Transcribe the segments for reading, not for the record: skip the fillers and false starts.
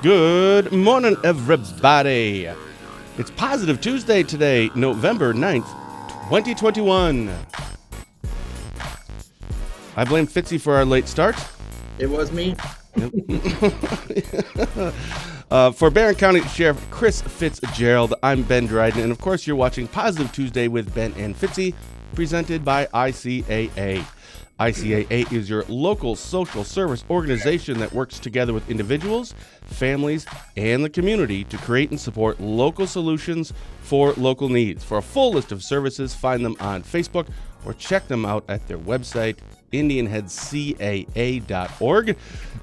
Good morning, everybody. It's Positive Tuesday today, November 9th, 2021. I blame Fitzy for our late start. It was me. For Barron County Sheriff Chris Fitzgerald, I'm Ben Dryden, and of course you're watching Positive Tuesday with Ben and Fitzy, presented by ICAA. ICAA is your local social service organization that works together with individuals, families, and the community to create and support local solutions for local needs. For a full list of services, find them on Facebook or check them out at their website, IndianHeadCAA.org.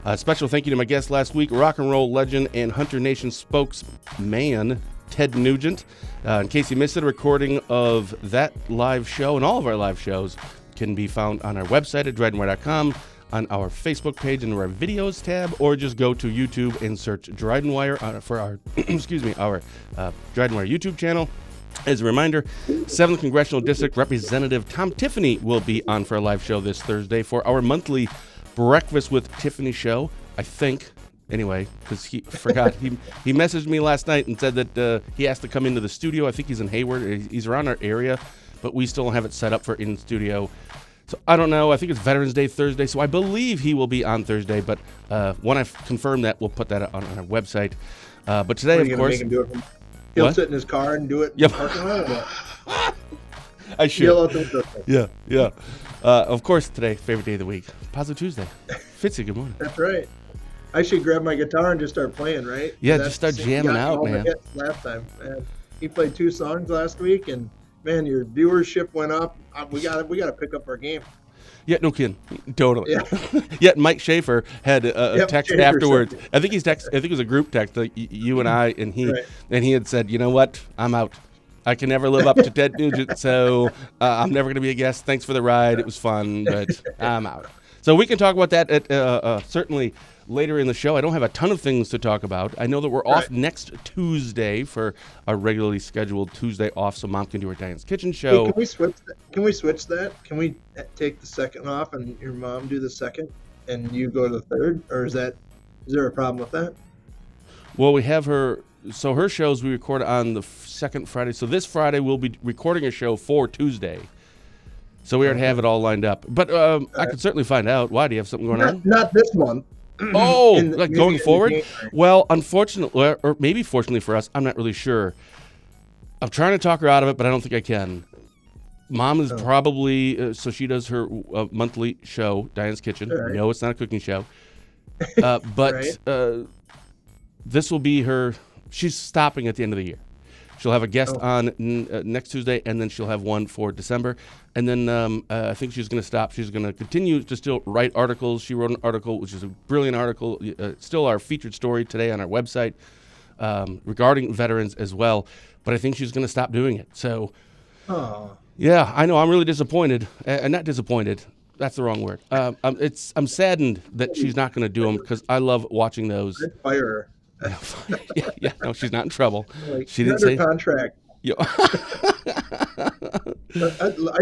A special thank you to my guest last week, rock and roll legend and Hunter Nation spokesman, Ted Nugent. In case you missed it, a recording of that live show and all of our live shows can be found on our website at DrydenWire.com, on our Facebook page under our videos tab, or just go to YouTube and search DrydenWire for our, our DrydenWire YouTube channel. As a reminder, 7th Congressional District Representative Tom Tiffany will be on for a live show this Thursday for our monthly Breakfast with Tiffany show, I think. Anyway, because he forgot. he messaged me last night and said that he has to come into the studio. I think he's in Hayward. He's around our area, but we still don't have it set up for in-studio. So I don't know. I think it's Veterans Day Thursday, so I believe he will be on Thursday. But when I've confirmed that, we'll put that on our website. But today, of course... Make him do it from... He'll sit in his car and do it. Yep. In the parking lot or what? I should. Yell out the Yeah. Of course, today, favorite day of the week, Positive Tuesday. Fitzy, good morning. That's right. I should grab my guitar and just start playing, right? Yeah, That's just start the same jamming guy out, all my man. hits Last time, man. He played 2 songs last week, and man, your viewership went up. We got to pick up our game. Yeah, no kidding. Totally. Yeah. Yet Mike Schaefer had a text Schaefer afterwards. said it. I think it was a group text, like you and I, and he Right. and he had said, you know what, I'm out. I can never live up to Ted Nugent, so I'm never going to be a guest. Thanks for the ride. It was fun, but I'm out. So we can talk about that at, certainly later in the show. I don't have a ton of things to talk about. I know that we're off next Tuesday for our regularly scheduled Tuesday off, so Mom can do her Diane's Kitchen show. Hey, can we switch that? Can we take the second off and your mom do the second and you go to the third? Or is there a problem with that? Well, we have her. So her shows we record on the second Friday. So this Friday we'll be recording a show for Tuesday. So we already have it all lined up. But I could certainly find out. Why? Do you have something going on? Not this month. Oh, like going forward? January. Well, unfortunately, or maybe fortunately for us, I'm not really sure. I'm trying to talk her out of it, but I don't think I can. Mom is probably, so she does her monthly show, Diane's Kitchen. Right. No, it's not a cooking show. But this will be her, she's stopping at the end of the year. She'll have a guest on next Tuesday, and then she'll have one for December. And then I think she's going to stop. She's going to continue to still write articles. She wrote an article, which is a brilliant article, still our featured story today on our website regarding veterans as well. But I think she's going to stop doing it. So, yeah, I know. I'm really disappointed. Not disappointed. That's the wrong word. I'm saddened that she's not going to do them because I love watching those. I'd fire her. yeah, no, she's not in trouble. Like, She didn't under say. contract. Yo. I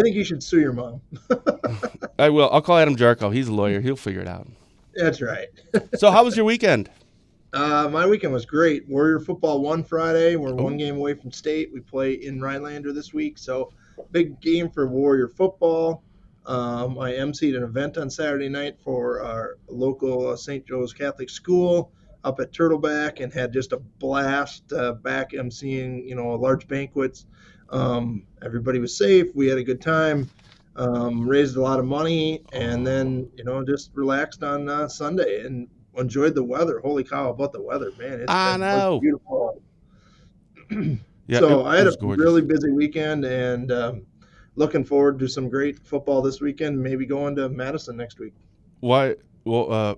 think you should sue your mom. I will. I'll call Adam Jarko. He's a lawyer. He'll figure it out. That's right. So, how was your weekend? My weekend was great. Warrior football won Friday. We're 1 game away from state. We play in Rhinelander this week, so big game for Warrior football. I emceed an event on Saturday night for our local St. Joe's Catholic School up at Turtleback and had just a blast back emceeing, large banquets. Everybody was safe. We had a good time. Raised a lot of money, and then just relaxed on Sunday and enjoyed the weather. Holy cow, about the weather, man! It's beautiful. Yeah, so I had a gorgeous. really busy weekend, and looking forward to some great football this weekend. Maybe going to Madison next week. Why? Well,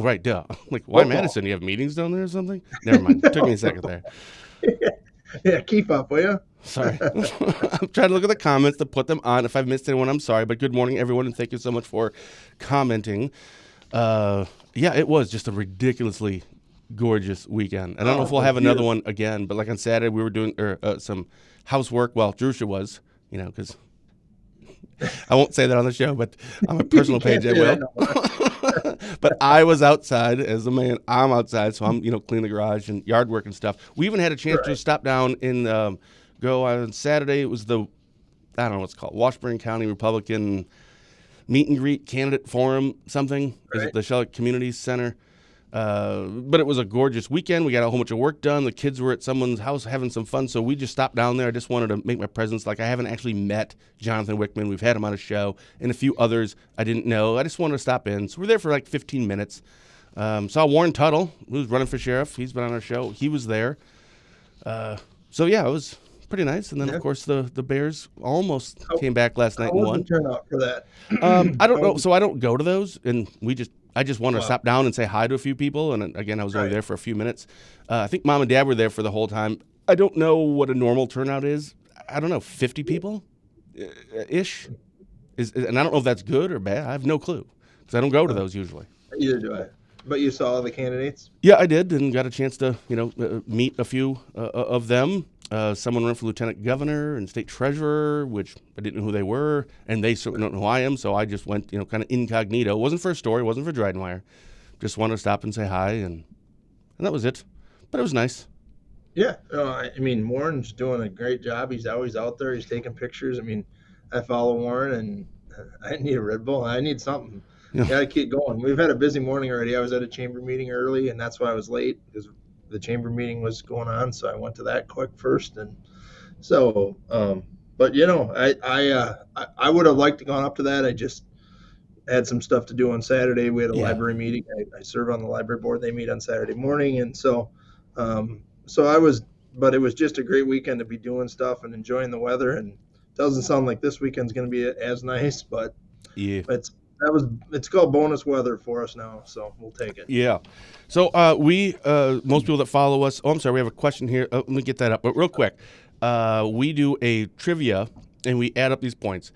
right, duh. Like, why Football. Madison? You have meetings down there or something? Never mind. Took me a second there. Yeah, keep up, will you? Sorry. I'm trying to look at the comments to put them on. If I've missed anyone, I'm sorry. But good morning, everyone, and thank you so much for commenting. Yeah, it was just a ridiculously gorgeous weekend. I don't know if we'll have another one again, but like on Saturday, we were doing some housework. Well, Drusha was, because I won't say that on the show, but on my personal page I will. But I was outside as a man. I'm outside, so I'm cleaning the garage and yard work and stuff. We even had a chance to stop down and go on Saturday. It was the I don't know what's called Washburn County Republican meet and greet candidate forum something. Is it the Charlotte Community Center? But it was a gorgeous weekend. We got a whole bunch of work done. The kids were at someone's house having some fun, so we just stopped down there. I just wanted to make my presence. Like, I haven't actually met Jonathan Wickman. We've had him on a show, and a few others I didn't know. I just wanted to stop in. So we're there for like 15 minutes. Saw Warren Tuttle, who's running for sheriff. He's been on our show. He was there. So, yeah, it was pretty nice. And then, of course, the Bears almost came back last night and won. How was the turnout for that? I don't know. So I don't go to those, and I just wanted to stop down and say hi to a few people. And again, I was only there for a few minutes. I think Mom and Dad were there for the whole time. I don't know what a normal turnout is. I don't know, 50 people ish. And I don't know if that's good or bad. I have no clue because I don't go to those usually. Either do I. But you saw the candidates? Yeah, I did, and got a chance to meet a few of them. Someone ran for lieutenant governor and state treasurer, which I didn't know who they were, and they certainly don't know who I am, so I just went, kind of incognito. It wasn't for a story, it wasn't for DrydenWire. Just wanted to stop and say hi, and that was it. But it was nice. Yeah, Warren's doing a great job. He's always out there. He's taking pictures. I follow Warren, and I need a Red Bull. I need something. Yeah. Got to keep going. We've had a busy morning already. I was at a chamber meeting early, and that's why I was late because the chamber meeting was going on. So I went to that quick first, and so. But I would have liked to gone up to that. I just had some stuff to do on Saturday. We had a library meeting. I serve on the library board. They meet on Saturday morning, and so I was. But it was just a great weekend to be doing stuff and enjoying the weather. And it doesn't sound like this weekend's going to be as nice, but it's called bonus weather for us now, so we'll take it. Yeah. So most people that follow us. Oh, I'm sorry. We have a question here. Let me get that up. But real quick, we do a trivia and we add up these points.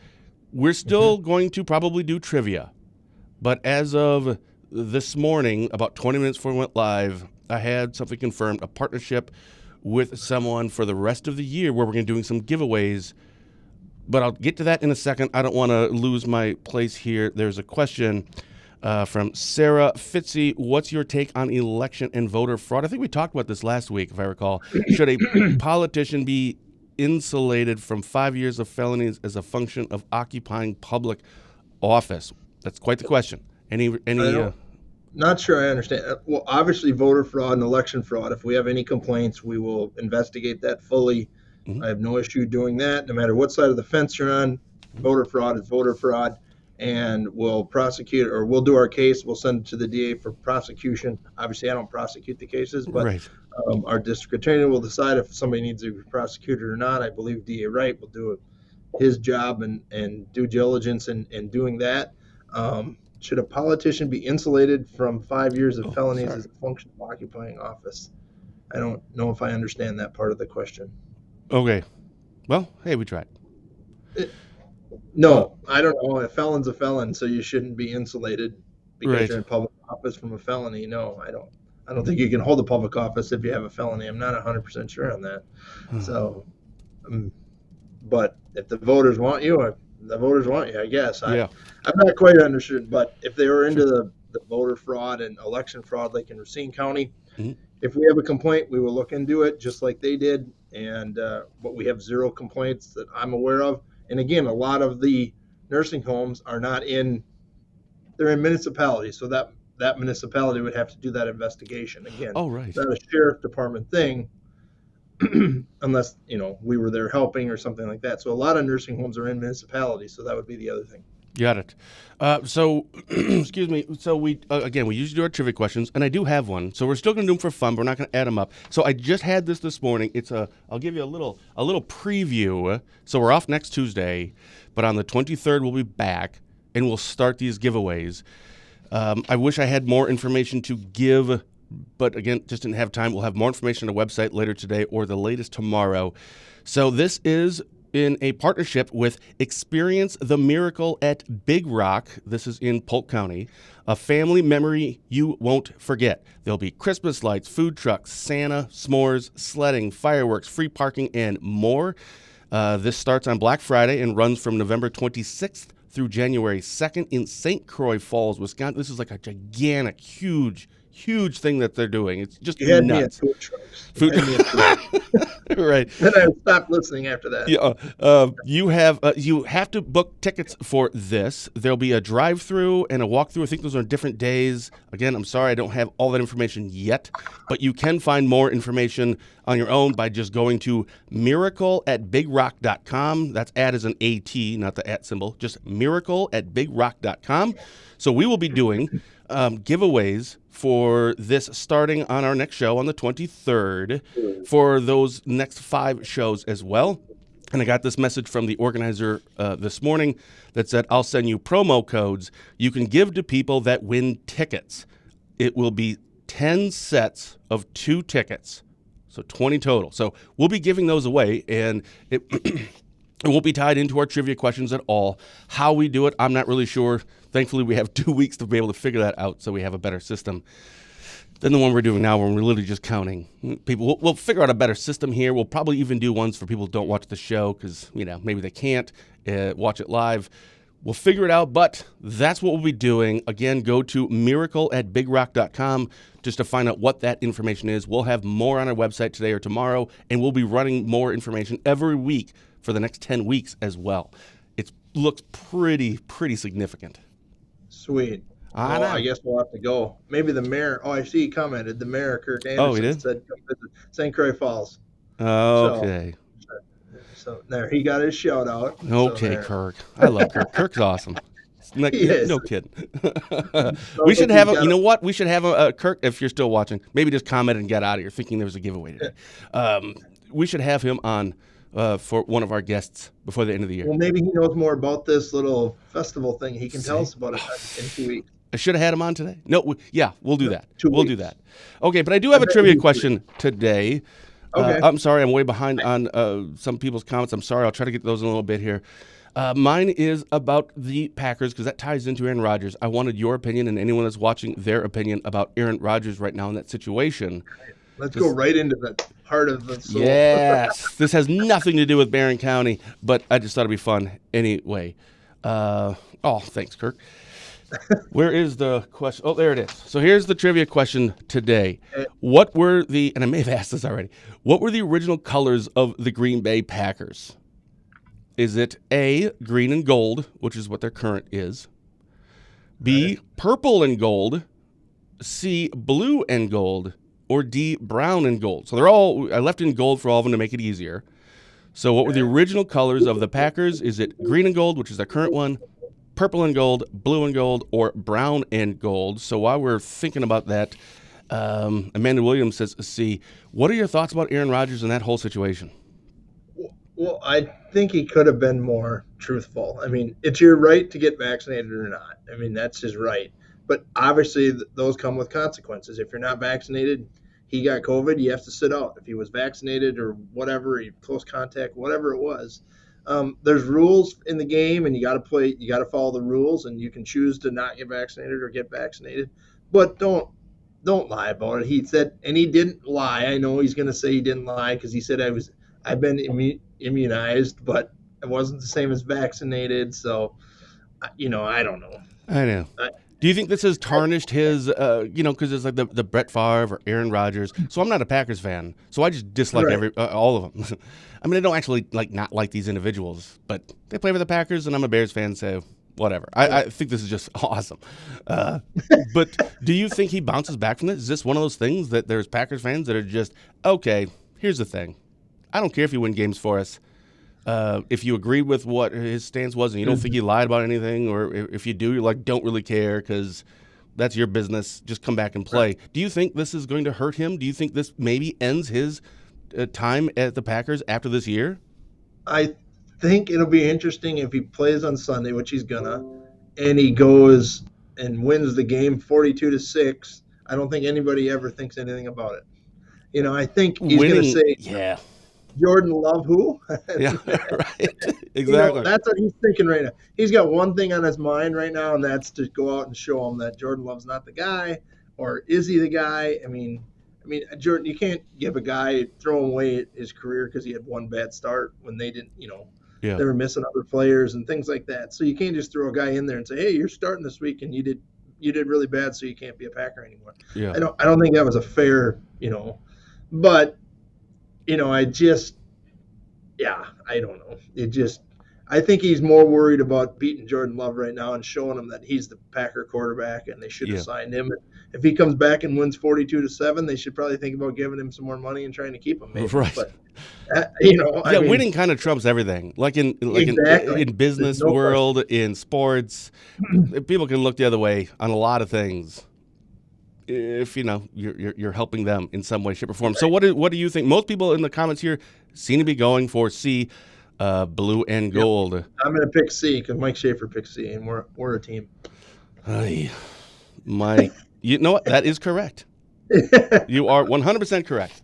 We're still going to probably do trivia, but as of this morning, about 20 minutes before we went live, I had something confirmed, a partnership with someone for the rest of the year where we're going to be doing some giveaways. But I'll get to that in a second. I don't want to lose my place here. There's a question from Sarah Fitzy. What's your take on election and voter fraud? I think we talked about this last week, if I recall. Should a politician be insulated from 5 years of felonies as a function of occupying public office? That's quite the question. Not sure I understand. Well, obviously, voter fraud and election fraud. If we have any complaints, we will investigate that fully. Mm-hmm. I have no issue doing that. No matter what side of the fence you're on, voter fraud is voter fraud, and we'll prosecute, or we'll do our case. We'll send it to the DA for prosecution. Obviously, I don't prosecute the cases, but our district attorney will decide if somebody needs to be prosecuted or not. I believe DA Wright will do his job and due diligence in doing that. Should a politician be insulated from 5 years of felonies as a function of occupying office? I don't know if I understand that part of the question. Okay. Well, hey, we tried. No, I don't know. A felon's a felon, so you shouldn't be insulated because you're in public office from a felony. No, I don't think you can hold a public office if you have a felony. I'm not 100% sure on that. So, but if the voters want you, the voters want you, I guess. I'm not quite understood, but if they were into the voter fraud and election fraud, like in Racine County, if we have a complaint, we will look into it just like they did. But we have zero complaints that I'm aware of. And again, a lot of the nursing homes are they're in municipalities. So that municipality would have to do that investigation. Again, it's not a sheriff department thing unless, we were there helping or something like that. So a lot of nursing homes are in municipalities. So that would be the other thing. Got it. So, excuse me. So we usually do our trivia questions, and I do have one. So we're still going to do them for fun, but we're not going to add them up. So I just had this morning. I'll give you a little preview. So we're off next Tuesday, but on the 23rd we'll be back, and we'll start these giveaways. I wish I had more information to give, but again, just didn't have time. We'll have more information on the website later today or the latest tomorrow. So this is in a partnership with Experience the Miracle at Big Rock. This is in Polk County. A family memory you won't forget. There'll be Christmas lights, food trucks, Santa, s'mores, sledding, fireworks, free parking, and more. This starts on Black Friday and runs from November 26th through January 2nd in St. Croix Falls, Wisconsin. This is like a gigantic, huge thing that they're doing. It's just You had me at nuts. food trucks. Food- Right. Then I stopped listening after that. Yeah, you have to book tickets for this. There'll be a drive-through and a walkthrough. I think those are different days. Again, I'm sorry I don't have all that information yet, but you can find more information on your own by just going to miracle@bigrock.com. That's at as an AT, not the at symbol. Just miracle@bigrock.com. So we will be doing giveaways for this starting on our next show on the 23rd for those next 5 shows as well. And I got this message from the organizer this morning that said, I'll send you promo codes you can give to people that win tickets. It will be 10 sets of 2 tickets, so 20 total. So we'll be giving those away, and it it won't be tied into our trivia questions at all. How we do it, I'm not really sure. Thankfully, we have 2 weeks to be able to figure that out, so we have a better system than the one we're doing now, where we're literally just counting people. We'll figure out a better system here. We'll probably even do ones for people who don't watch the show because, maybe they can't watch it live. We'll figure it out, but that's what we'll be doing. Again, go to miracle@bigrock.com just to find out what that information is. We'll have more on our website today or tomorrow, and we'll be running more information every week for the next 10 weeks as well. It looks pretty significant. Sweet. I guess we'll have to go. Maybe the mayor. Oh, I see he commented. The mayor, Kirk Anderson, said come visit St. Croix Falls. Okay. So there, he got his shout out. Okay, so Kirk. I love Kirk. Kirk's awesome. No kidding. We should have you know what? We should have a Kirk, if you're still watching, maybe just comment and get out of here thinking there was a giveaway today. We should have him on for one of our guests before the end of the year. Well, maybe he knows more about this little festival thing. He can tell us about it in 2 weeks. I should have had him on today. No, we'll do that. We'll do that. Okay, but I do have a trivia question today. Okay. I'm sorry, I'm way behind on some people's comments. I'm sorry. I'll try to get those in a little bit here. Mine is about the Packers because that ties into Aaron Rodgers. I wanted your opinion and anyone that's watching their opinion about Aaron Rodgers right now in that situation. Let's go right into the heart of the soul. Yes. This has nothing to do with Barron County, but I just thought it'd be fun anyway. Thanks, Kirk. Where is the question? Oh, there it is. So here's the trivia question today. What were and I may have asked this already, what were the original colors of the Green Bay Packers? Is it A, green and gold, which is what their current is, B, purple and gold, C, blue and gold, or D, brown and gold? So I left in gold for all of them to make it easier. So what were the original colors of the Packers? Is it green and gold, which is their current one, purple and gold, blue and gold, or brown and gold? So while we're thinking about that, Amanda Williams says, C, what are your thoughts about Aaron Rodgers and that whole situation? Well, I think he could have been more truthful. I mean, it's your right to get vaccinated or not. I mean, that's his right. But obviously, those come with consequences. If you're not vaccinated, he got COVID, you have to sit out. If he was vaccinated or whatever, close contact, whatever it was, there's rules in the game, and you got to follow the rules, and you can choose to not get vaccinated or get vaccinated. But don't lie about it. He said, and he didn't lie. I know he's going to say he didn't lie because he said I've been immunized, but it wasn't the same as vaccinated. So, I don't know. I know. Do you think this has tarnished his, because it's like the Brett Favre or Aaron Rodgers. So I'm not a Packers fan, so I just dislike all of them. I mean, I don't actually not like these individuals, but they play for the Packers, and I'm a Bears fan, so whatever. I think this is just awesome. But do you think he bounces back from this? Is this one of those things that there's Packers fans that are just, okay, here's the thing. I don't care if you win games for us. If you agreed with what his stance was and you don't think he lied about anything, or if you do, you're don't really care because that's your business. Just come back and play. Right. Do you think this is going to hurt him? Do you think this maybe ends his time at the Packers after this year? I think it'll be interesting if he plays on Sunday, which he's gonna, and he goes and wins the game 42-6. I don't think anybody ever thinks anything about it. I think he's going to say, yeah. Jordan Love who? Yeah, right. Exactly. That's what he's thinking right now. He's got one thing on his mind right now, and that's to go out and show him that Jordan Love's not the guy, or is he the guy? I mean, Jordan, you can't give a guy, throw away his career because he had one bad start when they didn't, Yeah. they were missing other players and things like that. So you can't just throw a guy in there and say, "Hey, you're starting this week and you did really bad, so you can't be a Packer anymore." Yeah. I don't think that was a fair, but I just, yeah, I don't know. I think he's more worried about beating Jordan Love right now and showing him that he's the Packer quarterback and they should have Yeah. signed him. If he comes back and wins 42-7, they should probably think about giving him some more money and trying to keep him. Maybe. Right. But Yeah, winning kind of trumps everything. Exactly. In business There's no world, in sports, people can look the other way on a lot of things. If you're helping them in some way, shape, or form. So what do you think? Most people in the comments here seem to be going for C, blue and gold. Yep. I'm going to pick C because Mike Schaefer picked C, and we're a team. Ay, you know what? That is correct. You are 100% correct.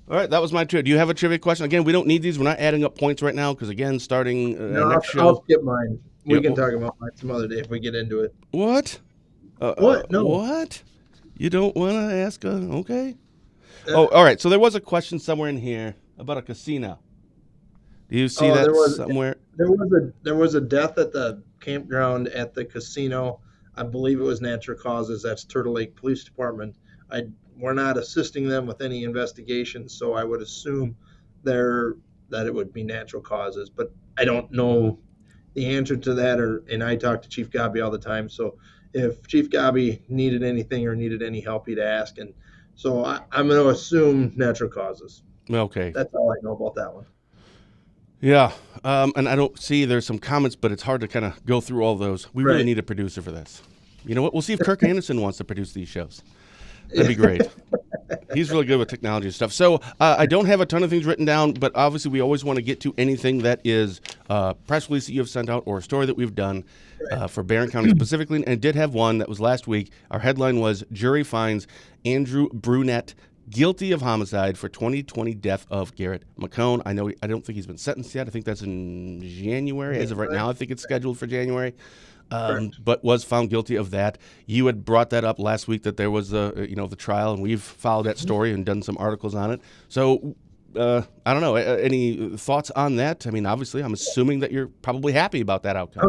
All right, that was my trivia. Do you have a trivia question? Again, we don't need these. We're not adding up points right now because, again, starting next show. I'll skip mine. We can talk about mine some other day if we get into it. What? What? No. What? You don't want to ask? Okay. All right. So there was a question somewhere in here about a casino. Do you see that somewhere? There was a death at the campground at the casino. I believe it was natural causes. That's Turtle Lake Police Department. We're not assisting them with any investigation, so I would assume that it would be natural causes. But I don't know the answer to that, and I talk to Chief Gobby all the time. So if Chief Gobby needed anything or needed any help, he'd ask. And so I'm going to assume natural causes. Okay. That's all I know about that one. Yeah, and I don't see there's some comments, but it's hard to kind of go through all those. We really need a producer for this. You know what? We'll see if Kirk Anderson wants to produce these shows. That'd be great. He's really good with technology and stuff. So I don't have a ton of things written down, but obviously we always want to get to anything that is press release that you have sent out or a story that we've done for Barron County specifically. And I did have one that was last week. Our headline was Jury Finds Andrew Brunette Guilty of Homicide for 2020 Death of Garrett McCone. I don't think he's been sentenced yet. I think that's in January. As of right now, I think it's scheduled for January. But was found guilty of that. You had brought that up last week that there was the trial, and we've followed that story and done some articles on it. So I don't know. Any thoughts on that? I mean, obviously, I'm assuming that you're probably happy about that outcome.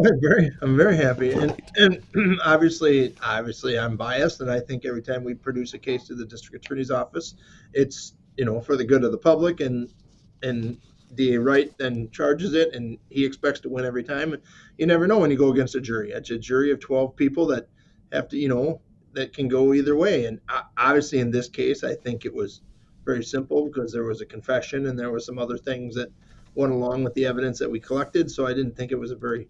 I'm very happy, and obviously, I'm biased, and I think every time we produce a case to the district attorney's office, it's for the good of the public, and DA Wright then charges it, and he expects to win every time. You never know when you go against a jury. It's a jury of 12 people that have to, that can go either way. And obviously, in this case, I think it was very simple because there was a confession and there were some other things that went along with the evidence that we collected. So I didn't think it was a very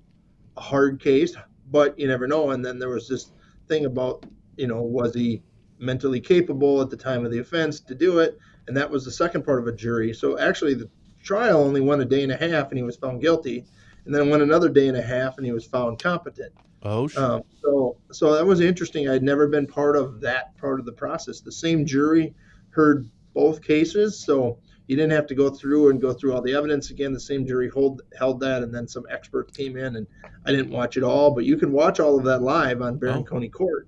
hard case, but you never know. And then there was this thing about, was he mentally capable at the time of the offense to do it? And that was the second part of a jury. So actually, the trial only went a day and a half and he was found guilty, and then went another day and a half and he was found competent. Oh, sure. So that was interesting. I'd never been part of that part of the process. The same jury heard both cases, so you didn't have to go through all the evidence again. The same jury held that, and then some experts came in, and I didn't watch it all, but you can watch all of that live on Barron County Court.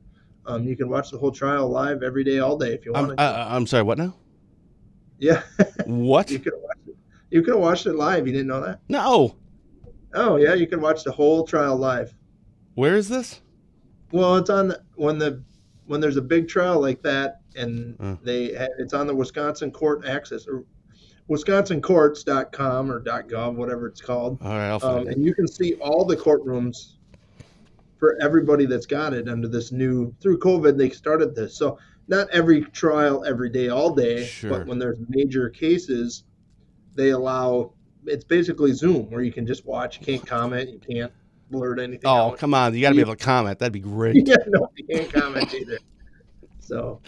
You can watch the whole trial live every day, all day if you want. I'm sorry, what now? Yeah. What? You could have watched it. You could have watched it live. You didn't know that? No. Oh yeah, you can watch the whole trial live. Where is this? Well, it's on when there's a big trial like that, and it's on the Wisconsin Court Access or WisconsinCourts.com or .gov, whatever it's called. All right, I'll find it. And you can see all the courtrooms for everybody that's got it under this new through COVID. They started this, so not every trial every day, all day, but when there's major cases, they allow. It's basically Zoom where you can just watch. You can't comment. You can't blurt anything out. Come on. You got to be able to comment. That'd be great. Yeah, no, you can't comment either. So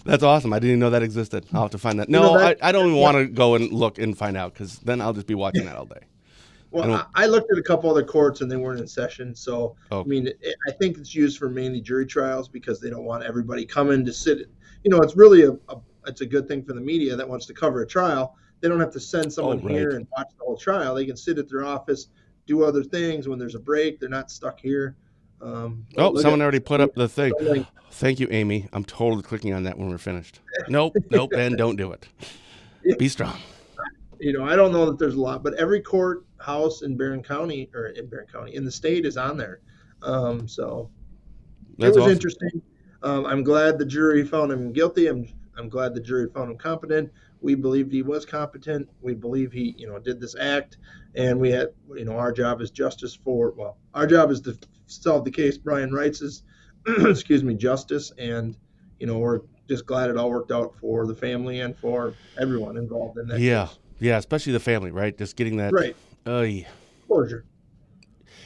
that's awesome. I didn't even know that existed. I'll have to find that. No, I don't even want to go and look and find out because then I'll just be watching that all day. Well, I looked at a couple other courts and they weren't in session. So, I mean, I think it's used for mainly jury trials because they don't want everybody coming to sit. It's really it's a good thing for the media that wants to cover a trial. They don't have to send someone here and watch the whole trial. They can sit at their office, do other things. When there's a break, they're not stuck here. Someone already put up the thing. Thank you, Amy. I'm totally clicking on that when we're finished. Nope, Ben, don't do it. Be strong. I don't know that there's a lot, but every courthouse in Barron County or in the state is on there. So it That's was awesome. interesting. I'm glad the jury found him guilty. I'm glad the jury found him competent. We believed he was competent. We believe he, did this act, and we had, our job is our job is to solve the case. Brian writes is, excuse me, justice, and we're just glad it all worked out for the family and for everyone involved in that Yeah, case. yeah, especially the family, right? Just getting that. Right, Yeah, closure.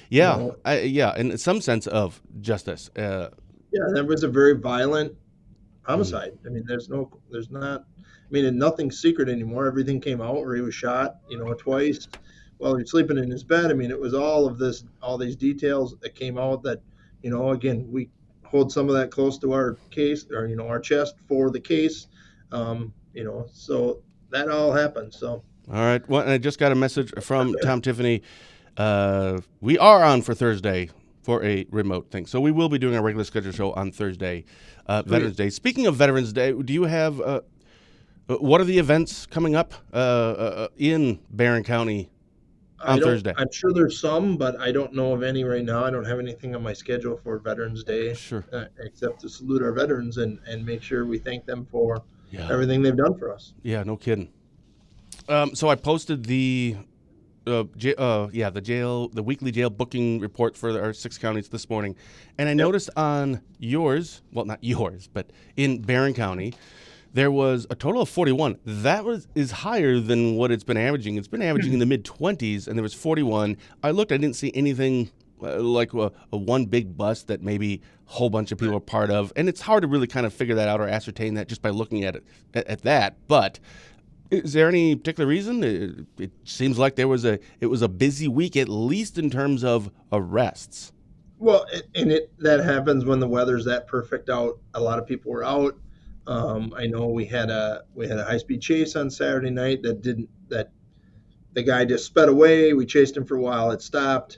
You yeah, know, yeah, in some sense of justice. yeah, that was a very violent Mm. homicide. I mean, there's not. I mean, and nothing's secret anymore. Everything came out where he was shot, twice while he was sleeping in his bed. I mean, it was all these details that came out that, again, we hold some of that close to our case or our chest for the case. So that all happened. So All right. Well, and I just got a message from Tom Tiffany. We are on for Thursday for a remote thing, so we will be doing our regular schedule show on Thursday, sweet. Veterans Day. Speaking of Veterans Day, do you have what are the events coming up in Barron County on Thursday? I'm sure there's some, but I don't know of any right now. I don't have anything on my schedule for Veterans Day Sure. except to salute our veterans and make sure we thank them for Yeah. everything they've done for us. Yeah. No kidding. So I posted the the weekly jail booking report for our 6 counties this morning, and I Yep. noticed on yours, well, not yours, but in Barron County, there was a total of 41. That is higher than what it's been averaging. It's been averaging in the mid 20s, and there was 41. I looked, I didn't see anything like a one big bust that maybe a whole bunch of people are part of, and it's hard to really kind of figure that out or ascertain that just by looking at it at that, but. Is there any particular reason? It seems like it was a busy week, at least in terms of arrests. Well, and that happens when the weather's that perfect out. A lot of people were out. I know we had a high speed chase on Saturday night that the guy just sped away. We chased him for a while. It stopped,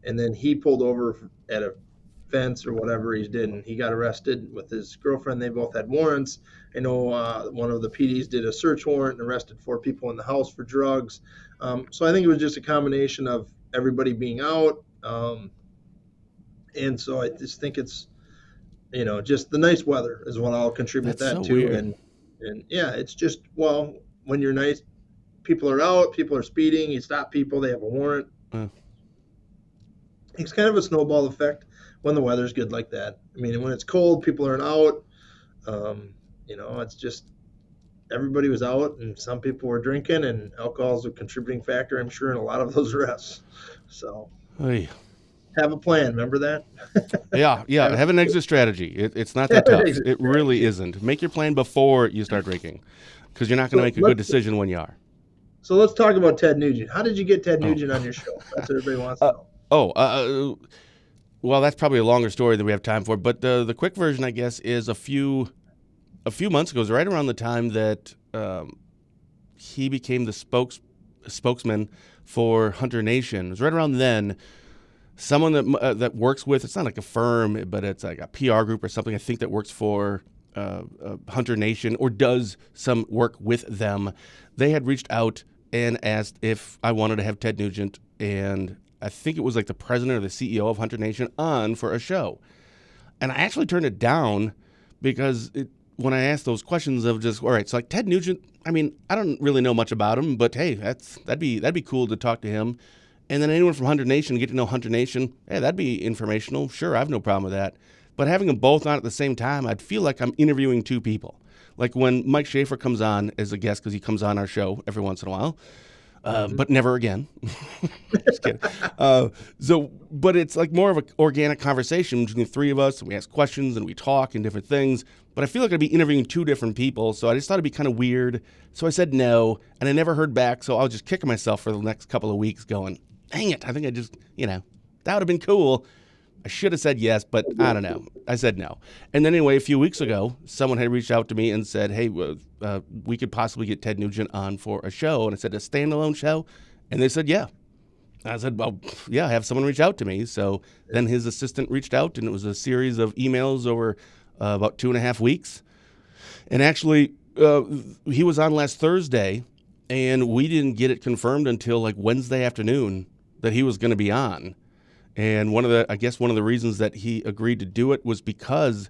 and then he pulled over at a fence or whatever he did, and he got arrested with his girlfriend. They both had warrants. I know one of the PDs did a search warrant and arrested 4 people in the house for drugs. So I think it was just a combination of everybody being out. And so I just think it's just the nice weather is what I'll contribute That's so that to. weird. And yeah, it's just when you're nice, people are out, people are speeding, you stop people, they have a warrant. Uh, It's kind of a snowball effect when the weather's good like that. I mean, when it's cold, people aren't out. It's just everybody was out, and some people were drinking, and alcohol is a contributing factor, I'm sure, in a lot of those arrests. So oy. have a plan. Remember that. Yeah, yeah. have, Have an exit strategy. It's not that have an tough. exit It really strategy. isn't. Make your plan before you start drinking, because you're not going to So make a good let's decision when you are. so let's talk about Ted Nugent. How did you get Ted Oh. Nugent on your show? That's what everybody wants to uh, know. oh. Well, that's probably a longer story than we have time for. But the quick version, I guess, is a few months ago. It was right around the time that he became the spokesman for Hunter Nation. It was right around then. Someone that works with, it's not like a firm, but it's like a PR group or something, I think, that works for Hunter Nation or does some work with them. They had reached out and asked if I wanted to have Ted Nugent and I think it was like the president or the CEO of Hunter Nation on for a show. And I actually turned it down because when I asked those questions of just, all right, so like Ted Nugent, I mean, I don't really know much about him, but hey, that'd be cool to talk to him. And then anyone from Hunter Nation, get to know Hunter Nation, hey, that'd be informational. Sure, I have no problem with that. But having them both on at the same time, I'd feel like I'm interviewing two people. Like when Mike Schaefer comes on as a guest, because he comes on our show every once in a while, Hmm. but never again. Just kidding. But it's like more of an organic conversation between the three of us. And we ask questions and we talk and different things. But I feel like I'd be interviewing two different people, so I just thought it'd be kind of weird. So I said no, and I never heard back. So I was just kicking myself for the next couple of weeks, going, "Dang it! I think I just, that would have been cool." I should have said yes, but I don't know. I said no. And then anyway, a few weeks ago, someone had reached out to me and said, hey, we could possibly get Ted Nugent on for a show. And I said, a standalone show? And they said, yeah. I said, well, yeah, have someone reach out to me. So then his assistant reached out, and it was a series of emails over about 2.5 weeks. And actually, he was on last Thursday, and we didn't get it confirmed until like Wednesday afternoon that he was going to be on. And one of the reasons that he agreed to do it was because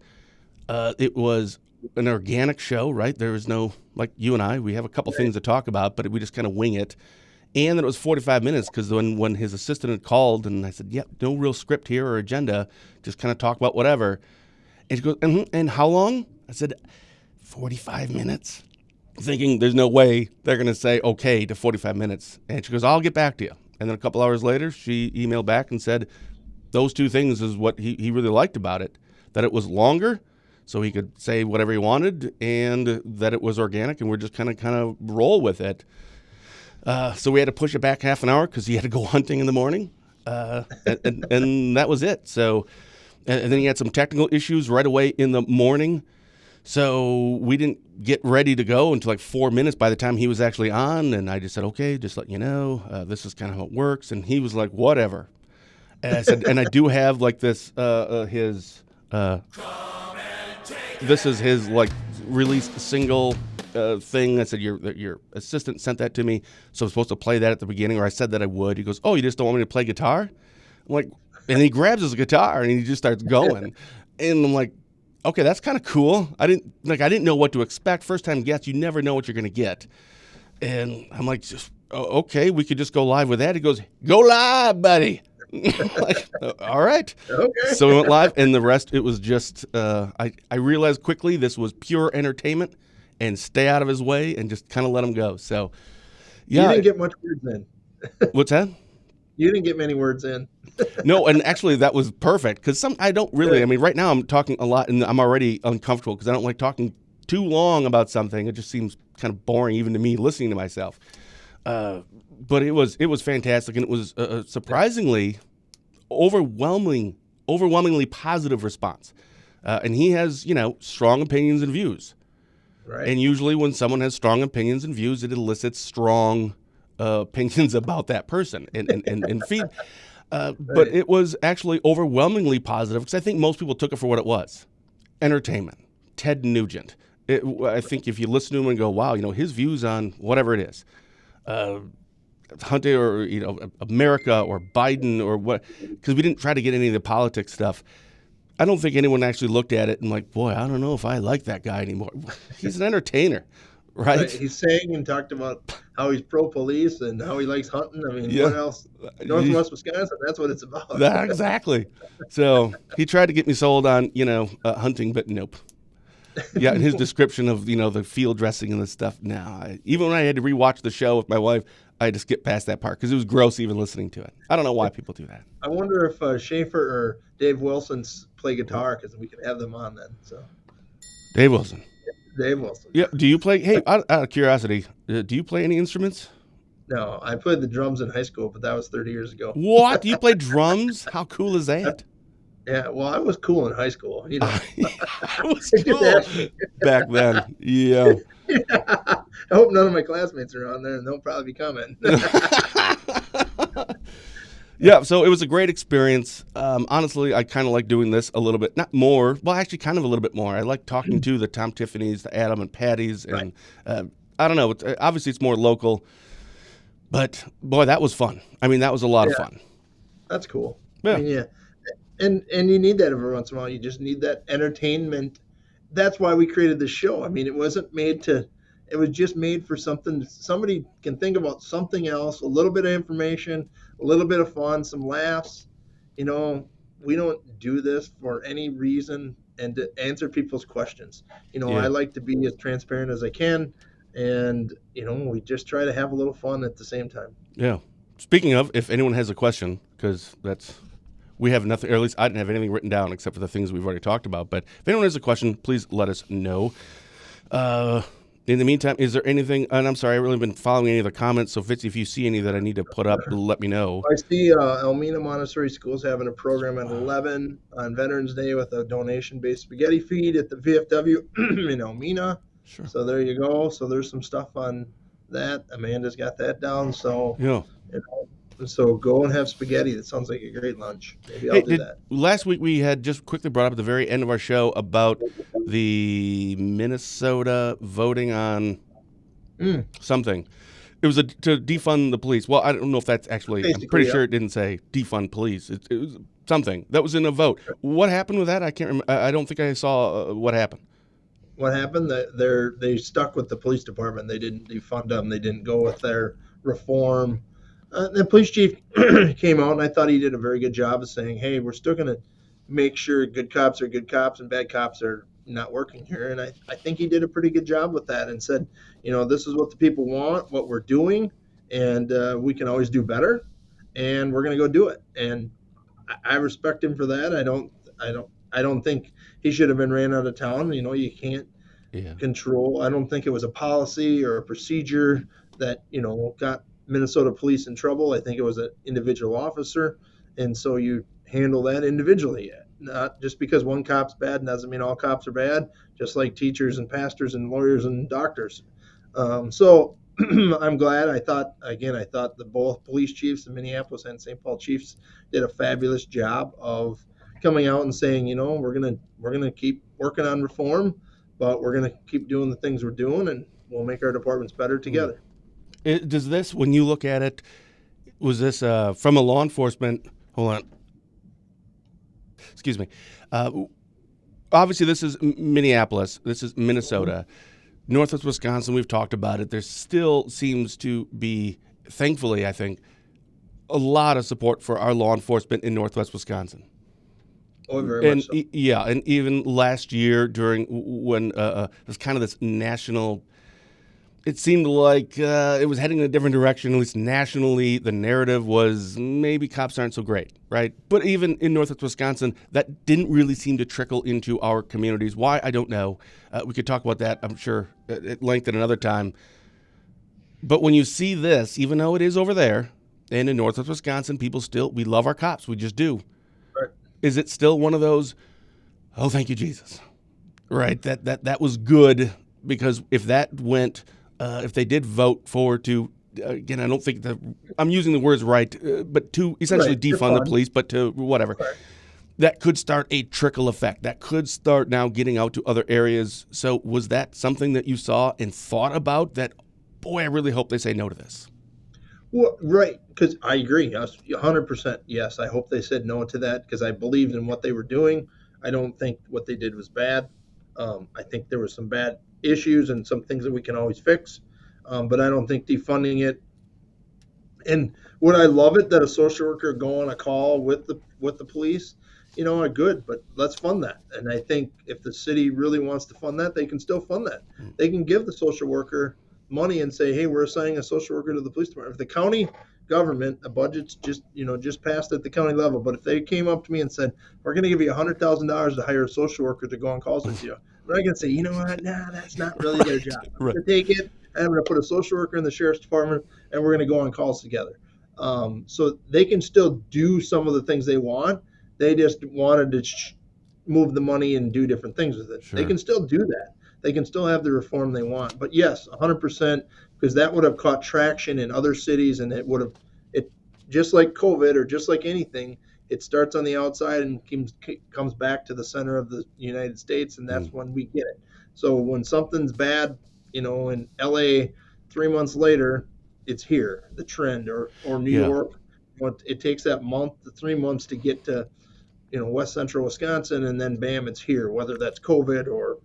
it was an organic show, right? There was no, like you and I, we have a couple things to talk about, but we just kind of wing it. And then it was 45 minutes because when his assistant had called and I said, yeah, no real script here or agenda, just kind of talk about whatever. And she goes, and how long? I said, 45 minutes. Thinking there's no way they're going to say okay to 45 minutes. And she goes, I'll get back to you. And then a couple hours later, she emailed back and said those two things is what he really liked about it, that it was longer so he could say whatever he wanted and that it was organic and we're just kind of roll with it. So we had to push it back half an hour because he had to go hunting in the morning. And that was it. So, and then he had some technical issues right away in the morning. So we didn't get ready to go until like 4 minutes by the time he was actually on. And I just said, okay, just let you know, this is kind of how it works. And he was like, whatever. And I said, and I do have like this, this is his like released single thing. I said, your assistant sent that to me. So I'm supposed to play that at the beginning, or I said that I would. He goes, oh, you just don't want me to play guitar? I'm like, and he grabs his guitar and he just starts going. And I'm like, okay, that's kind of cool. I didn't know what to expect. First time guest, you never know what you're going to get. And I'm like, okay, we could just go live with that. He goes, go live, buddy. Like, all right. Okay. So we went live, and the rest, it was just, I realized quickly this was pure entertainment and stay out of his way and just kind of let him go. So, yeah. You didn't get much words in. What's that? You didn't get many words in. No, and actually that was perfect because I don't really, I mean, right now I'm talking a lot and I'm already uncomfortable because I don't like talking too long about something. It just seems kind of boring even to me listening to myself. But it was fantastic, and it was surprisingly overwhelmingly positive response. And he has, strong opinions and views. Right. And usually when someone has strong opinions and views, it elicits strong opinions about that person and feed. But it was actually overwhelmingly positive because I think most people took it for what it was. Entertainment. Ted Nugent. I think if you listen to him and go, wow, his views on whatever it is, Hunter or, America or Biden or what, because we didn't try to get any of the politics stuff. I don't think anyone actually looked at it and like, boy, I don't know if I like that guy anymore. He's an entertainer, right? He sang and talked about how he's pro-police and how he likes hunting. I mean, what else? Northwest Wisconsin, that's what it's about. Exactly. So he tried to get me sold on, hunting, but nope. Yeah, and his description of, the field dressing and the stuff. Even when I had to rewatch the show with my wife, I had to skip past that part because it was gross even listening to it. I don't know why people do that. I wonder if Schaefer or Dave Wilson play guitar because we could have them on then. So, Dave Wilson. Dave Wilson. Yeah. Do you play? Hey, out of curiosity, do you play any instruments? No, I played the drums in high school, but that was 30 years ago. What? You play drums? How cool is that? Yeah, well, I was cool in high school. I was cool back then. Yeah. I hope none of my classmates are on there, and they'll probably be coming. Yeah, so it was a great experience. Honestly, I kind of like doing this a little bit, not more, well, actually kind of a little bit more. I like talking to the Tom Tiffany's, the Adam and Patty's, and I don't know, obviously it's more local, but boy, that was fun. I mean, that was a lot of fun. That's cool. Yeah. I mean, yeah. And you need that every once in a while. You just need that entertainment. That's why we created the show. I mean, it wasn't made to, it was just made for something. Somebody can think about something else, a little bit of information, a little bit of fun, some laughs. We don't do this for any reason and to answer people's questions. I like to be as transparent as I can. And, we just try to have a little fun at the same time. Yeah. Speaking of, if anyone has a question, because we have nothing, or at least I didn't have anything written down except for the things we've already talked about. But if anyone has a question, please let us know. In the meantime, is there anything, and I'm sorry, I haven't really been following any of the comments, so Fitzy, if you see any that I need to put up, let me know. I see Elmina Montessori School's having a program at 11 on Veterans Day with a donation-based spaghetti feed at the VFW in Elmina. Sure. So there you go. So there's some stuff on that. Amanda's got that down. So, so go and have spaghetti. That sounds like a great lunch. Maybe I'll do that. Last week we had just quickly brought up at the very end of our show about the Minnesota voting on something. It was to defund the police. Well, I don't know if that's actually. Basically, I'm pretty yeah. sure it didn't say defund police. It was something that was in a vote. What happened with that? I can't remember. I don't think I saw what happened. What happened? They stuck with the police department. They didn't defund them. They didn't go with their reform. The police chief came out, and I thought he did a very good job of saying, "Hey, we're still going to make sure good cops are good cops and bad cops are not working here." And I think he did a pretty good job with that, and said, this is what the people want, what we're doing, and we can always do better, and we're going to go do it. And I respect him for that. I don't think he should have been ran out of town. You can't control. I don't think it was a policy or a procedure that got Minnesota police in trouble. I think it was an individual officer, and so you handle that individually. Not just because one cop's bad doesn't mean all cops are bad. Just like teachers and pastors and lawyers and doctors. So I'm glad. I thought that both police chiefs, the Minneapolis and St. Paul Chiefs, did a fabulous job of coming out and saying, we're gonna keep working on reform, but we're gonna keep doing the things we're doing, and we'll make our departments better together. Does this, when you look at it, was this from a law enforcement? Hold on. Excuse me. Obviously, this is Minneapolis. This is Minnesota. Northwest Wisconsin, we've talked about it. There still seems to be, thankfully, I think, a lot of support for our law enforcement in Northwest Wisconsin. Oh, very much so. Yeah, and even last year during when it was kind of this national, it seemed like it was heading in a different direction. At least nationally, the narrative was maybe cops aren't so great, right? But even in Northwest Wisconsin, that didn't really seem to trickle into our communities. Why? I don't know. We could talk about that, I'm sure, at length at another time. But when you see this, even though it is over there, and in Northwest Wisconsin, we love our cops. We just do. Right. Is it still one of those, oh, thank you, Jesus, right? That was good, because if that went, if they did vote for to, again, I don't think I'm using the words right, but to essentially defund the police, but to whatever. Right. That could start a trickle effect. That could start now getting out to other areas. So was that something that you saw and thought about that, boy, I really hope they say no to this? Well, right, because I agree, 100%. Yes, I hope they said no to that, because I believed in what they were doing. I don't think what they did was bad. I think there were some bad issues and some things that we can always fix, but I don't think defunding it. And would I love it that a social worker go on a call with the police? Are good, but let's fund that. And I think if the city really wants to fund that, they can still fund that. They can give the social worker money and say, hey, we're assigning a social worker to the police department. If the county government, the budget's just passed at the county level, but if they came up to me and said, we're going to give you $100,000 to hire a social worker to go on calls with you, I'm not going to say, what, nah, that's not really their job. I'm going to take it, and I'm going to put a social worker in the sheriff's department, and we're going to go on calls together. So they can still do some of the things they want. They just wanted to move the money and do different things with it. Sure. They can still do that. They can still have the reform they want. But yes, 100%, because that would have caught traction in other cities, and it just like COVID or just like anything, it starts on the outside and comes back to the center of the United States, and that's when we get it. So when something's bad, in LA, 3 months later, it's here, the trend, or New York. It takes that month to 3 months to get to, West Central Wisconsin, and then bam, it's here, whether that's COVID or,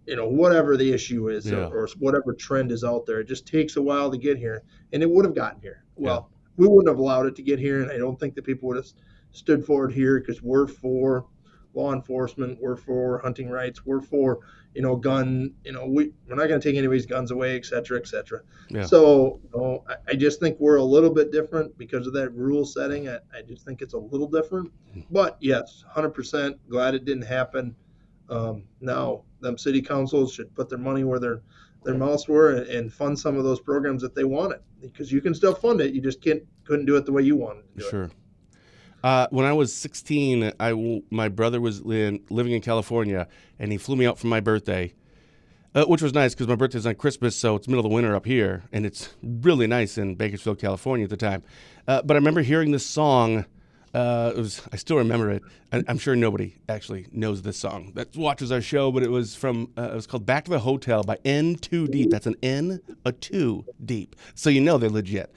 whatever the issue is, or whatever trend is out there. It just takes a while to get here, and it would have gotten here. Well, we wouldn't have allowed it to get here, and I don't think that people would have stood forward here, because we're for law enforcement, we're for hunting rights, we're for, gun, we're not going to take anybody's guns away, et cetera, et cetera. Yeah. So, I just think we're a little bit different because of that rule setting. I just think it's a little different. But yes, 100% glad it didn't happen. Now, them city councils should put their money where their mouths were and fund some of those programs that they wanted, because you can still fund it. You just couldn't do it the way you wanted to do it. Sure. When I was 16, my brother was living in California, and he flew me out for my birthday, which was nice because my birthday's on Christmas, so it's middle of the winter up here, and it's really nice in Bakersfield, California at the time. But I remember hearing this song I still remember it. I'm sure nobody actually knows this song that watches our show, but it was from. It was called "Back to the Hotel" by N2 Deep. That's an N, a 2 deep. So you know they're legit.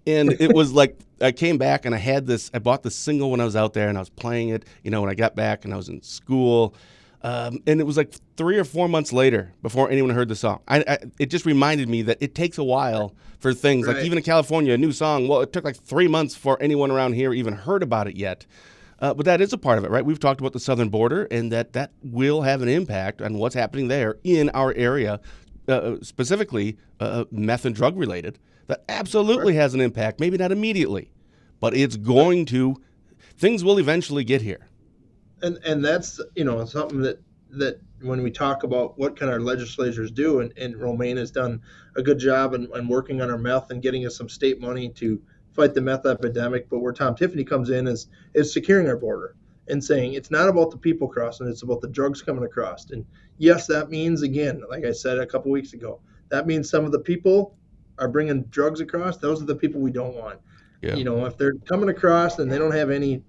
And it was like I came back and I had this. I bought the single when I was out there and I was playing it. When I got back and I was in school, and it was like 3 or 4 months later before anyone heard the song. It just reminded me that it takes a while for things like even in California, a new song. Well, it took like 3 months for anyone around here even heard about it yet. But that is a part of it, right? We've talked about the southern border and that will have an impact on what's happening there in our area, specifically meth and drug related. That absolutely has an impact. Maybe not immediately, but it's going to. Things will eventually get here. And that's something that when we talk about what can our legislators do, and Romaine has done a good job in working on our meth and getting us some state money to fight the meth epidemic. But where Tom Tiffany comes in is securing our border and saying it's not about the people crossing, it's about the drugs coming across. And yes, that means, again, like I said a couple weeks ago, that means some of the people are bringing drugs across. Those are the people we don't want. Yeah. If they're coming across and they don't have any,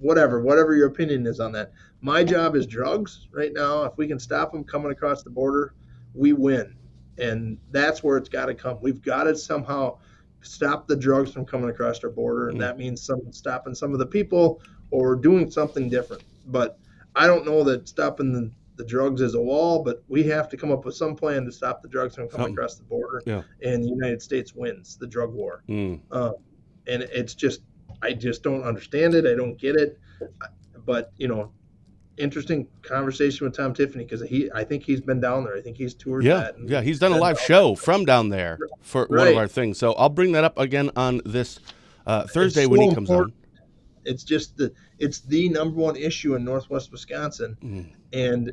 whatever your opinion is on that. My job is drugs right now. If we can stop them coming across the border, we win. And that's where it's got to come. We've got to somehow stop the drugs from coming across our border. And that means stopping some of the people or doing something different. But I don't know that stopping the drugs is a wall, but we have to come up with some plan to stop the drugs from coming across the border. Yeah. And the United States wins the drug war. And it's just, I just don't understand it. I don't get it. But, interesting conversation with Tom Tiffany because I think he's been down there. I think he's toured that. Yeah, he's done a live show from down there for one of our things. So I'll bring that up again on this Thursday when he comes on. It's just it's the number one issue in Northwest Wisconsin. And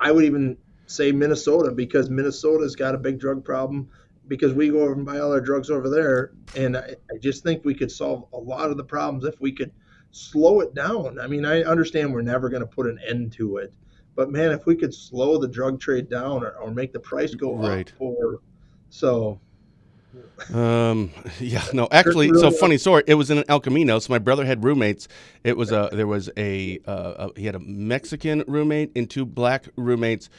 I would even say Minnesota because Minnesota's got a big drug problem. Because we go over and buy all our drugs over there. And I just think we could solve a lot of the problems if we could slow it down. I understand we're never going to put an end to it. But, man, if we could slow the drug trade down or make the price go up. Actually, so funny story. It was in El Camino. So my brother had roommates. It was he had a Mexican roommate and 2 black roommates.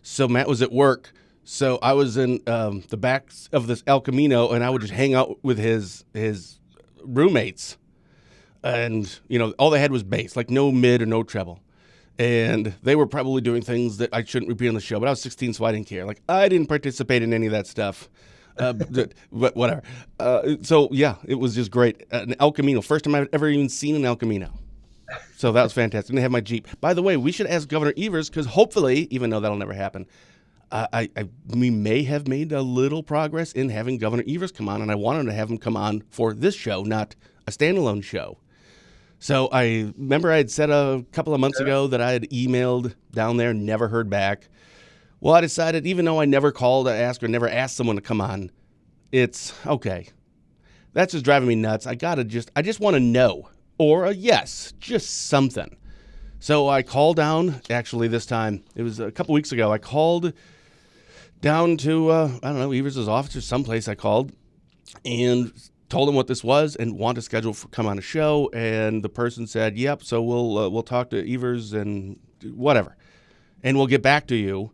So Matt was at work. So I was in the back of this El Camino, and I would just hang out with his roommates. And, all they had was bass, like no mid or no treble. And they were probably doing things that I shouldn't repeat on the show, but I was 16, so I didn't care. Like, I didn't participate in any of that stuff. But whatever. It was just great. An El Camino, first time I've ever even seen an El Camino. So that was fantastic. And they had my Jeep. By the way, we should ask Governor Evers, because hopefully, even though that'll never happen, we may have made a little progress in having Governor Evers come on, and I wanted to have him come on for this show, not a standalone show. So I remember I had said a couple of months ago that I had emailed down there, never heard back. Well, I decided, even though I never called to ask or never asked someone to come on, it's okay. That's just driving me nuts. I just want to know, or a yes, just something. So I called down, actually this time, it was a couple weeks ago, I called down to, Evers' office or someplace I called and told him what this was and want to schedule for come on a show. And the person said, yep, so we'll talk to Evers and whatever. And we'll get back to you.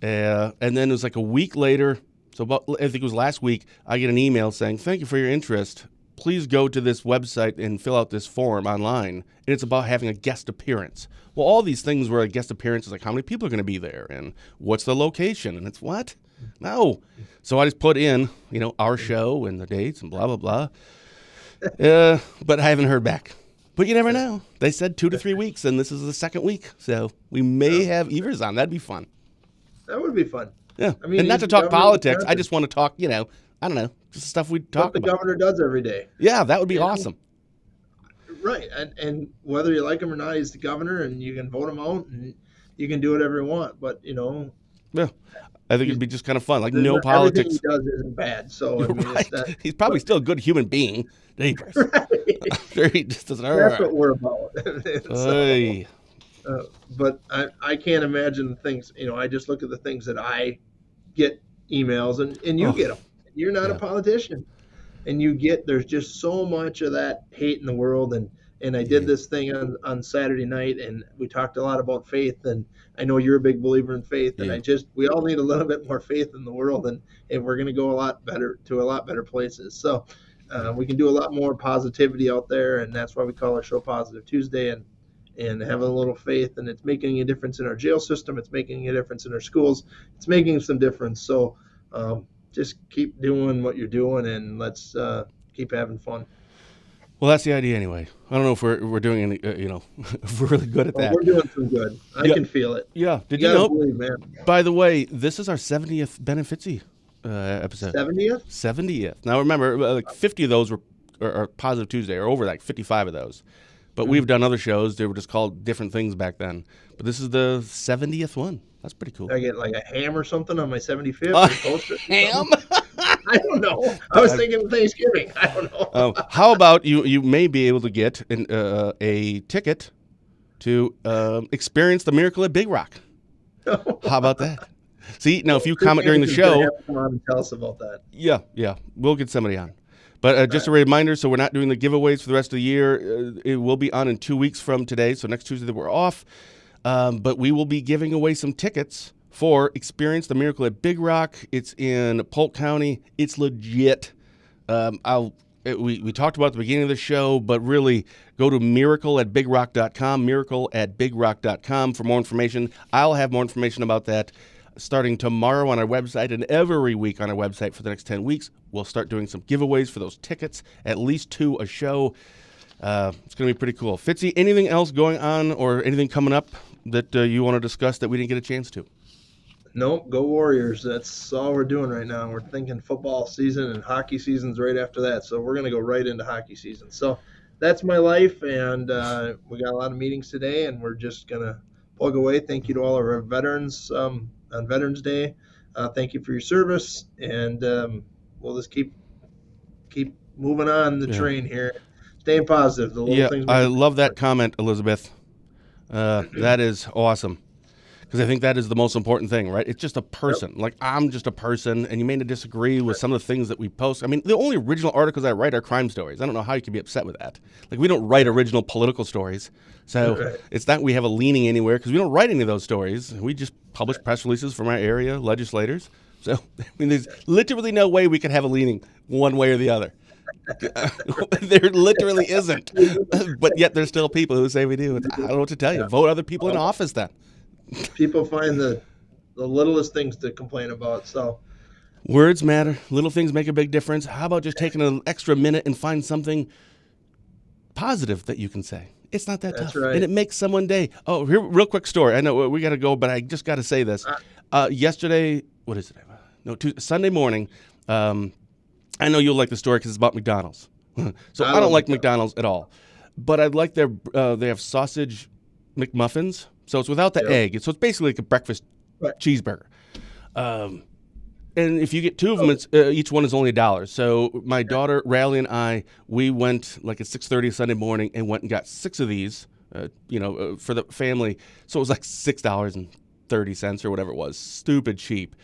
And then it was like a week later, so I think it was last week, I get an email saying, thank you for your interest. Please go to this website and fill out this form online. And it's about having a guest appearance. Well, all these things were a guest appearance. It's like, how many people are going to be there? And what's the location? And it's what? No. So I just put in, our show and the dates and blah, blah, blah. But I haven't heard back. But you never know. They said 2 to 3 weeks, and this is the second week. So we may have Evers on. That'd be fun. That would be fun. Yeah. And not to talk politics. I just want to talk, I don't know, just stuff we talk about. What the governor does every day. Yeah, that would be awesome. Right. And whether you like him or not, he's the governor, and you can vote him out, and you can do whatever you want. But, Yeah. I think it'd be just kind of fun. Like, no politics. Everything he does isn't bad. So, right. He's probably still a good human being. Right. I'm sure he just doesn't. That's what we're about. But I can't imagine things, I just look at the things that I get emails, and you get them. You're not a politician. And there's just so much of that hate in the world. And And I did this thing on Saturday night, and we talked a lot about faith. And I know you're a big believer in faith, and Yeah. we all need a little bit more faith in the world, and we're going to go a lot better places. So we can do a lot more positivity out there, and that's why we call our show Positive Tuesday. And have a little faith, and it's making a difference in our jail system. It's making a difference in our schools. It's making some difference. So just keep doing what you're doing, and let's keep having fun. Well, that's the idea anyway. I don't know if we're doing any, if we're really good at Well, that. we're doing some good. I can feel it. Yeah. Did you you know? believe, man. By the way, this is our 70th Ben and Fitzy episode. 70th? 70th. Now remember, like 50 of those are Positive Tuesday, or over like 55 of those. But we've done other shows. They were just called different things back then. But this is the 70th one. That's pretty cool. I get like a ham or something on my 75th. Ham? I don't know. I was thinking Thanksgiving. I don't know. How about you may be able to get a ticket to experience the miracle at Big Rock. How about that? See, now if you comment during the show. Come on and tell us about that. Yeah. We'll get somebody on. But just a reminder, so we're not doing the giveaways for the rest of the year. It will be on in 2 weeks from today, so next Tuesday we're off. But we will be giving away some tickets for Experience the Miracle at Big Rock. It's in Polk County. It's legit. We talked about at the beginning of the show, but really go to miracle@bigrock.com, miracle@bigrock.com for more information. I'll have more information about that starting tomorrow on our website, and every week on our website for the next 10 weeks. We'll start doing some giveaways for those tickets, at least 2 a show. It's going to be pretty cool. Fitzy, anything else going on or anything coming up that you want to discuss that we didn't get a chance to? Nope, go Warriors. That's all we're doing right now. We're thinking football season, and hockey season's right after that. So we're going to go right into hockey season. So that's my life, and we got a lot of meetings today, and we're just going to plug away. Thank you to all of our veterans on Veterans Day. Thank you for your service, and we'll just keep moving on the train here. Staying positive. I love that comment, Elizabeth. That is awesome. Because I think that is the most important thing, right? It's just a person. Yep. Like, I'm just a person, and you may disagree with some of the things that we post. I mean, the only original articles I write are crime stories. I don't know how you can be upset with that. Like, we don't write original political stories. So it's not we have a leaning anywhere, because we don't write any of those stories. We just publish press releases from our area legislators. So, I mean, there's literally no way we could have a leaning one way or the other. There literally isn't. But yet there's still people who say we do. I don't know what to tell you. Vote other people in office then. People find the littlest things to complain about. So words matter. Little things make a big difference. How about just taking an extra minute and find something positive that you can say? It's not that tough. Right. And it makes someone's day. Oh, here, real quick story. I know we got to go, but I just got to say this. Yesterday, what is it? No, Sunday morning. I know you'll like the story because it's about McDonald's. So I don't like McDonald's at all. But I like they have sausage McMuffins. So it's without the egg. So it's basically like a breakfast cheeseburger. And if you get 2 of them, each one is only $1. So my daughter, Riley, and I, we went like at 6:30 Sunday morning and went and got 6 of these, for the family. So it was like $6.30 or whatever it was. Stupid cheap.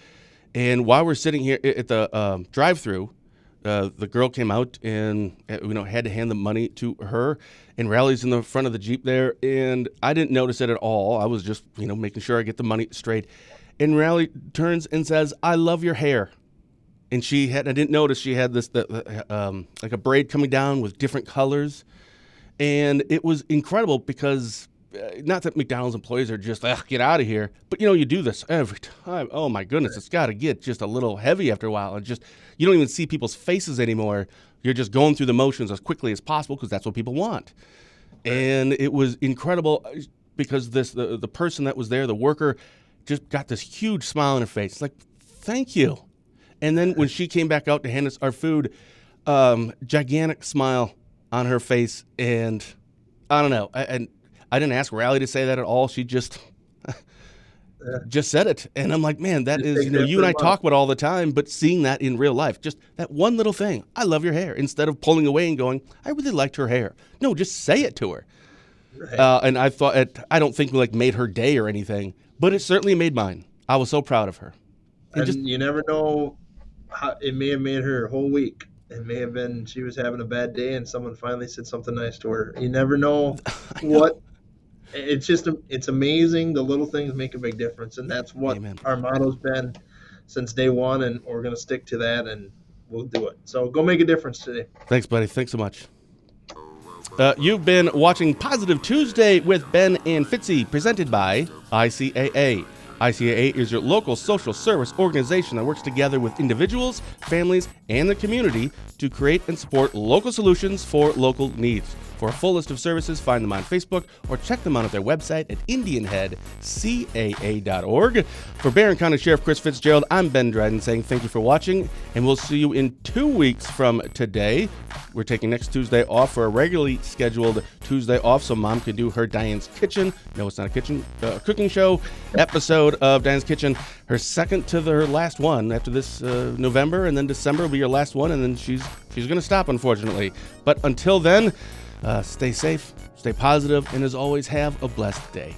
And while we're sitting here at the drive-thru, the girl came out and had to hand the money to her, and Riley's in the front of the Jeep there, and I didn't notice it at all. I was just making sure I get the money straight, and Riley turns and says, "I love your hair," and I didn't notice she had this like a braid coming down with different colors, and it was incredible because. Not that McDonald's employees are just, get out of here. But, you do this every time. Oh, my goodness. It's got to get just a little heavy after a while. And just, you don't even see people's faces anymore. You're just going through the motions as quickly as possible because that's what people want. And it was incredible because the person that was there, the worker, just got this huge smile on her face. It's like, thank you. And then when she came back out to hand us our food, gigantic smile on her face. And I don't know. I didn't ask Riley to say that at all. She just said it. And I'm like, man, that is, you and I talk about all the time, but seeing that in real life, just that one little thing, I love your hair, instead of pulling away and going, I really liked her hair. No, just say it to her. Right. And I thought, I don't think made her day or anything, but it certainly made mine. I was so proud of her. And you never know how it may have made her whole week. It may have been she was having a bad day and someone finally said something nice to her. You never know what. It's amazing. The little things make a big difference, and that's what Amen. our motto's been since day one, and we're going to stick to that, and we'll do it. So go make a difference today. Thanks, buddy. Thanks so much. You've been watching Positive Tuesday with Ben and Fitzy, presented by ICAA. ICAA is your local social service organization that works together with individuals, families, and the community to create and support local solutions for local needs. For a full list of services, find them on Facebook or check them out at their website at IndianHeadCAA.org. For Barron County Sheriff Chris Fitzgerald, I'm Ben Dryden saying thank you for watching, and we'll see you in 2 weeks from today. We're taking next Tuesday off for a regularly scheduled Tuesday off so Mom can do her Diane's Kitchen. No, it's not a kitchen, cooking show episode of Diane's Kitchen. Her second to her last one after this November, and then December will be your last one, and then she's going to stop, unfortunately. But until then, stay safe, stay positive, and as always, have a blessed day.